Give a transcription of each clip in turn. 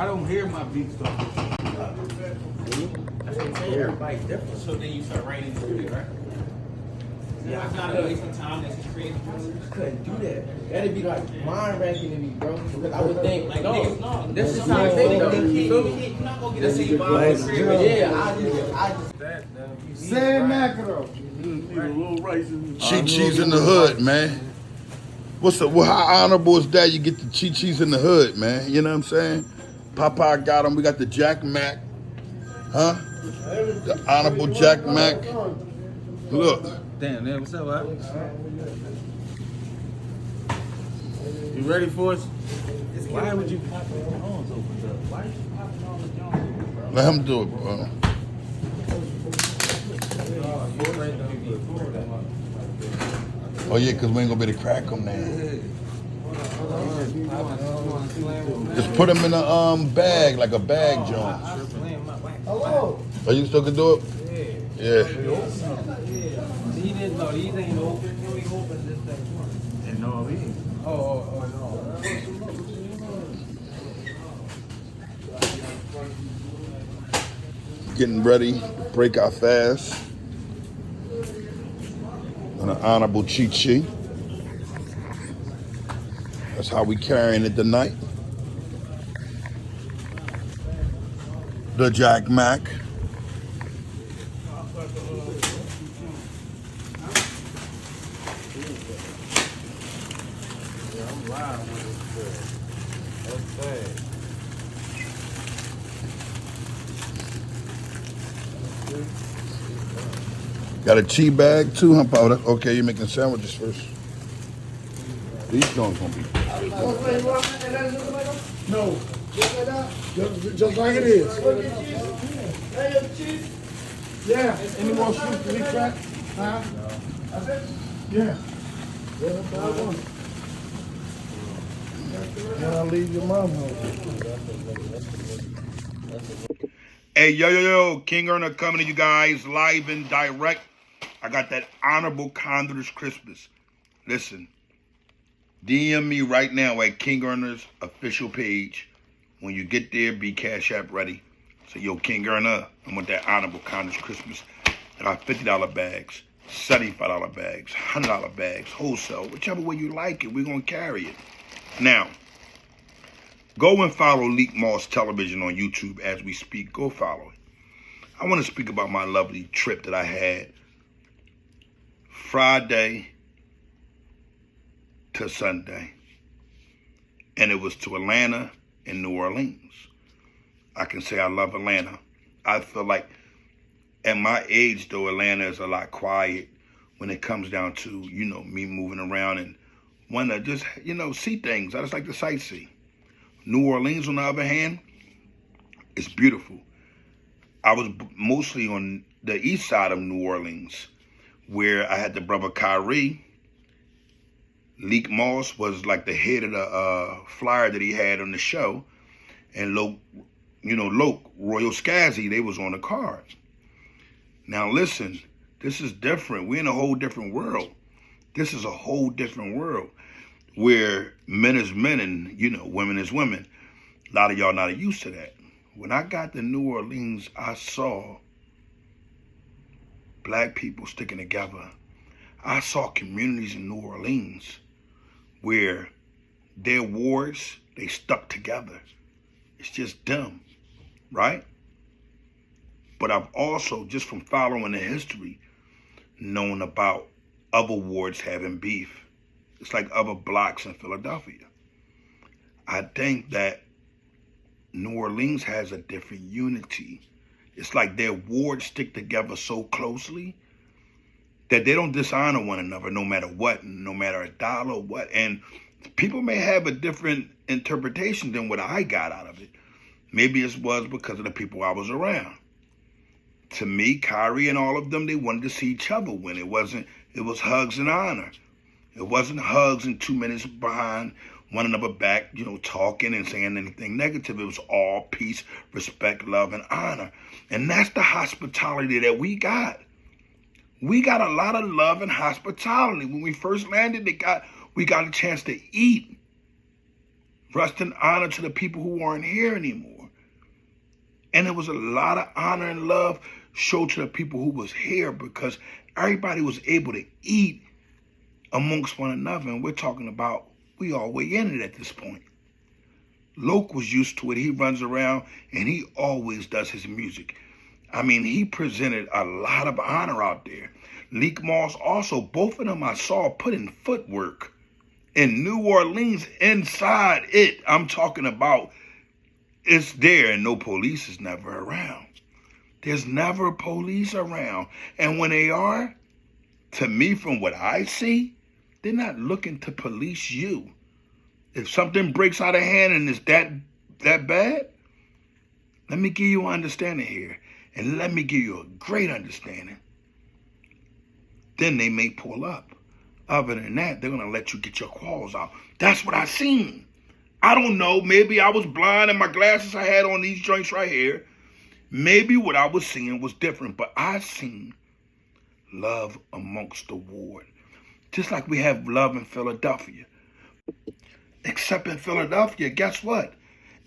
I don't hear my beats though. Everybody's different. So then you start writing to it, right? Yeah, it's not a waste of time. That's just creative. I couldn't do that. That'd be like mind wrecking to me, bro. Because I would think, Like, no, niggas, no. this is how I think, though. You're not gonna get the same vibe. Yeah, I just. Sam mackerel. Need a little rice and Chi-Chi's in the hood, man. How honorable is that? You get the Chi-Chi's in the hood, man. You know what I'm saying? Popeye got him. We got the Jack Mac. Huh? The honorable Jack Mac. Look. damn, man, what's up, Al? You ready for us? Why would you pop your arms open up? Why are you popping all the Jones, bro? Let him do it, bro. Oh, yeah, because we ain't going to be able to crack them now. Just put them in a bag, like a bag, Jones. Hello. Oh, you still can do it? Yeah. He didn't know. These ain't open. He only opened this thing. And no, he ain't. Oh, no. Getting ready to break our fast. On an honorable Chi-Chi. That's how we carrying it tonight. The Jack Mac. Got a tea bag too, huh, powder? Okay, you're making sandwiches first. These joints gonna be. No. Just like it is. Yeah. Any more shoots to be cracked? Huh? Yeah. Then I'll leave your mom home. Hey, yo, King Earner coming to you guys live and direct. I got that honorable Condor's Christmas. Listen, DM me right now at King Earner's official page. When you get there, be Cash App ready. So, yo, King Earner, I want that honorable Condor's Christmas. I got $50 bags, $75 bags, $100 bags, wholesale, whichever way you like it, we're going to carry it. Now, go and follow Leak Moss Television on YouTube as we speak. Go follow it. I want to speak about my lovely trip that I had Friday to Sunday. And it was to Atlanta and New Orleans. I can say I love Atlanta. I feel like at my age, though, Atlanta is a lot quiet when it comes down to, me moving around and want to just, see things. I just like to sightsee. New Orleans, on the other hand, is beautiful. I was mostly on the east side of New Orleans, where I had the brother Kyrie. Leak Moss was like the head of the flyer that he had on the show. And Loke, Royal Scazzy, they was on the card. Now listen, this is different. We're in a whole different world. This is a whole different world where men is men and, women is women. A lot of y'all not used to that. When I got to New Orleans, I saw black people sticking together. I saw communities in New Orleans where their wards, they stuck together. It's just them, right? But I've also, just from following the history, known about other wards having beef. It's like other blocks in Philadelphia. I think that New Orleans has a different unity. It's like their wards stick together so closely that they don't dishonor one another no matter what, no matter a dollar or what. And people may have a different interpretation than what I got out of it. Maybe it was because of the people I was around. To me, Kyrie and all of them, they wanted to see each other win. It was hugs and honor. It wasn't hugs and 2 minutes behind one another back, talking and saying anything negative. It was all peace, respect, love, and honor. And that's the hospitality that we got. We got a lot of love and hospitality. When we first landed, we got a chance to eat. Rest in honor to the people who aren't here anymore. And there was a lot of honor and love showed to the people who was here because everybody was able to eat amongst one another. And we're talking about, we all way in it at this point. Loke was used to it. He runs around and he always does his music. I mean, he presented a lot of honor out there. Leak Moss also, both of them I saw put in footwork. In New Orleans, inside it, I'm talking about, it's there and no police is never around. There's never police around. And when they are, to me, from what I see, they're not looking to police you. If something breaks out of hand and it's that bad, let me give you an understanding here. And let me give you a great understanding. Then they may pull up. Other than that, they're going to let you get your claws out. That's what I seen. I don't know. Maybe I was blind and my glasses I had on these joints right here. Maybe what I was seeing was different. But I seen love amongst the ward. Just like we have love in Philadelphia. Except in Philadelphia, guess what?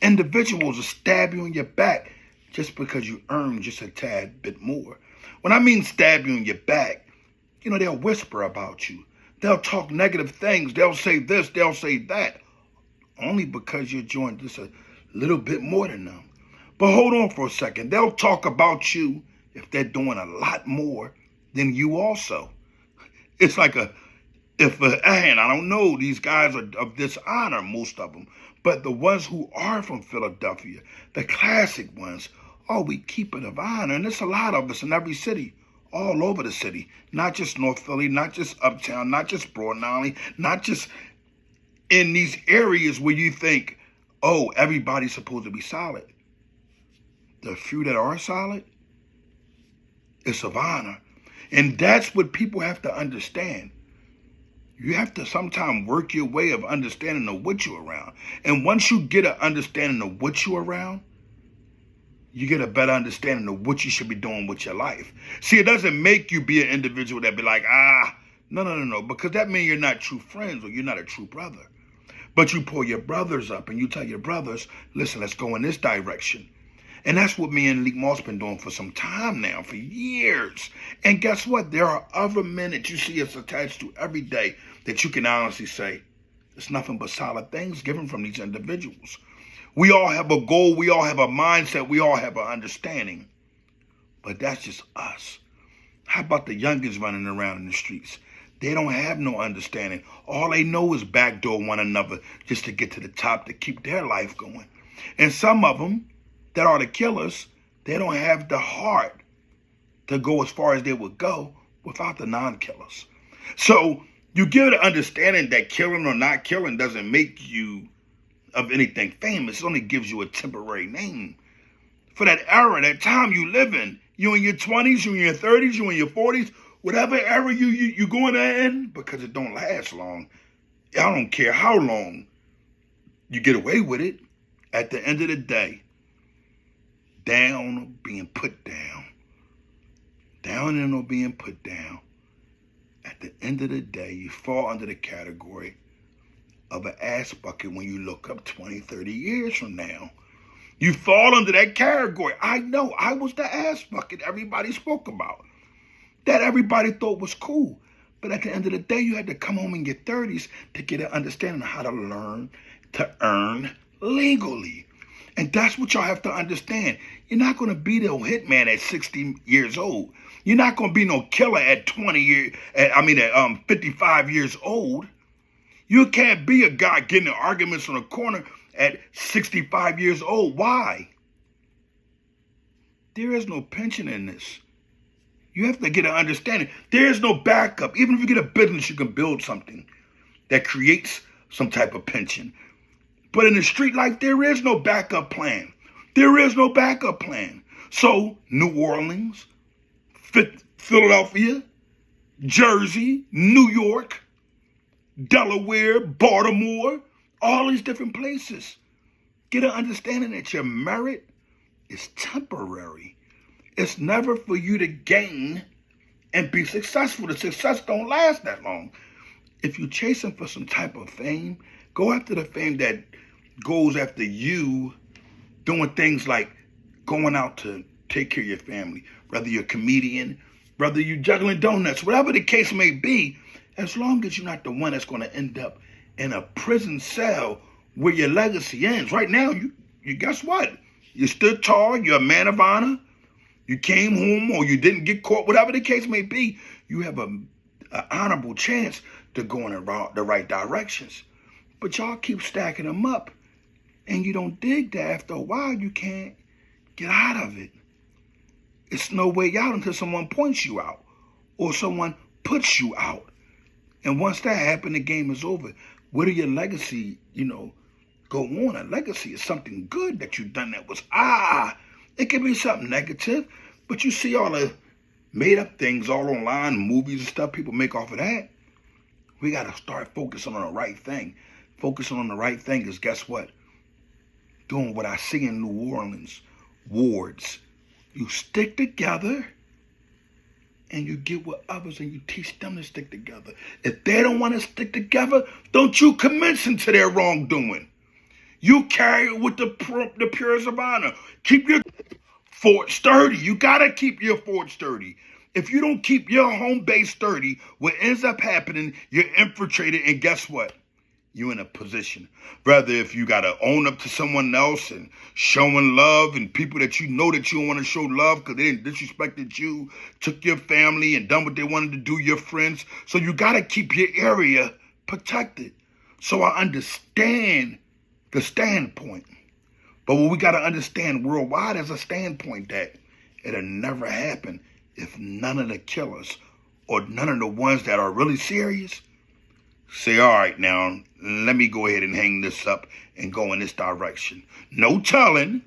Individuals will stab you in your back just because you earn just a tad bit more. When I mean stab you in your back, they'll whisper about you. They'll talk negative things. They'll say this, they'll say that. Only because you're doing just a little bit more than them. But hold on for a second. They'll talk about you if they're doing a lot more than you also. It's like and I don't know, these guys are of dishonor, most of them. But the ones who are from Philadelphia, the classic ones, we keep it of honor. And there's a lot of us in every city, all over the city. Not just North Philly, not just Uptown, not just Broad Island, not just in these areas where you think, everybody's supposed to be solid. The few that are solid, it's of honor. And that's what people have to understand. You have to sometimes work your way of understanding of what you're around. And once you get an understanding of what you're around, you get a better understanding of what you should be doing with your life. See, it doesn't make you be an individual that be like, no, because that means you're not true friends or you're not a true brother. But you pull your brothers up and you tell your brothers, listen, let's go in this direction. And that's what me and Leak Moss been doing for some time now, for years. And guess what? There are other men that you see us attached to every day that you can honestly say, it's nothing but solid things given from these individuals. We all have a goal. We all have a mindset. We all have an understanding. But that's just us. How about the youngins running around in the streets? They don't have no understanding. All they know is backdoor one another just to get to the top, to keep their life going. And some of them that are the killers, they don't have the heart to go as far as they would go without the non-killers. So you get an understanding that killing or not killing doesn't make you of anything famous. It only gives you a temporary name. For that era, that time you live in, you in your 20s, you in your 30s, you in your 40s, whatever era you going in, because it don't last long. I don't care how long you get away with it. At the end of the day, down or being put down. Down and or being put down. At the end of the day, you fall under the category of an ass bucket when you look up 20, 30 years from now. You fall under that category. I know, I was the ass bucket everybody spoke about. That everybody thought was cool. But at the end of the day, you had to come home in your 30s to get an understanding of how to learn to earn legally. And that's what y'all have to understand. You're not going to be no hitman at 60 years old. You're not going to be no killer at 55 years old. You can't be a guy getting in arguments on a corner at 65 years old. Why? There is no pension in this. You have to get an understanding. There is no backup. Even if you get a business, you can build something that creates some type of pension. But in the street life, there is no backup plan. There is no backup plan. So, New Orleans, Philadelphia, Jersey, New York, Delaware, Baltimore, all these different places. Get an understanding that your merit is temporary. It's never for you to gain and be successful. The success don't last that long. If you're chasing for some type of fame, go after the fame that goes after you doing things like going out to take care of your family, whether you're a comedian, whether you're juggling donuts, whatever the case may be, as long as you're not the one that's going to end up in a prison cell where your legacy ends. Right now, you guess what? You stood tall, you're a man of honor, you came home or you didn't get caught, whatever the case may be, you have an honorable chance to go in the right directions. But y'all keep stacking them up and you don't dig that. After a while, you can't get out of it. It's no way out until someone points you out or someone puts you out. And once that happens, the game is over. Where do your legacy, go on? A legacy is something good that you've done that was, it can be something negative, but you see all the made up things all online, movies and stuff people make off of that. We got to start focusing on the right thing. Focusing on the right thing is, guess what? Doing what I see in New Orleans, wards. You stick together and you get with others and you teach them to stick together. If they don't want to stick together, don't you commence into their wrongdoing. You carry it with the purest of honor. Keep your fort sturdy. You got to keep your fort sturdy. If you don't keep your home base sturdy, what ends up happening, you're infiltrated, and guess what? You're in a position. Rather, if you got to own up to someone else and showing love and people that you know that you don't want to show love because they disrespected you, took your family and done what they wanted to do, your friends. So you got to keep your area protected. So I understand the standpoint. But what we got to understand worldwide is a standpoint that it'll never happen if none of the killers or none of the ones that are really serious say, all right, now, let me go ahead and hang this up and go in this direction. No telling.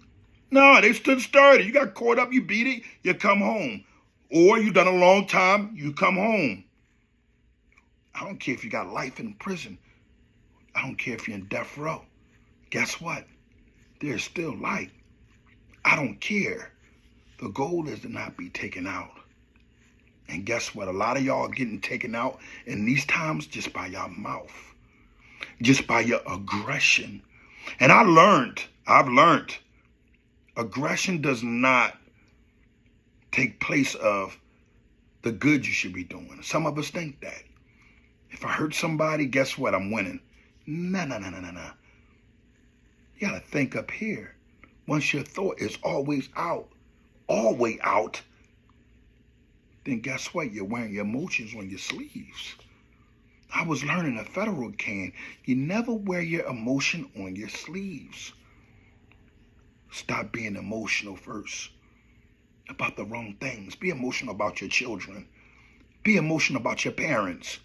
No, they stood sturdy. You got caught up, you beat it, you come home. Or you done a long time, you come home. I don't care if you got life in prison. I don't care if you're in death row. Guess what? There's still light. I don't care. The goal is to not be taken out. And guess what? A lot of y'all are getting taken out in these times just by your mouth, just by your aggression. And I've learned, aggression does not take place of the good you should be doing. Some of us think that. If I hurt somebody, guess what? I'm winning. No. You gotta think up here. Once your thought is always out, then guess what? You're wearing your emotions on your sleeves. I was learning a federal can. You never wear your emotion on your sleeves. Stop being emotional first about the wrong things. Be emotional about your children. Be emotional about your parents.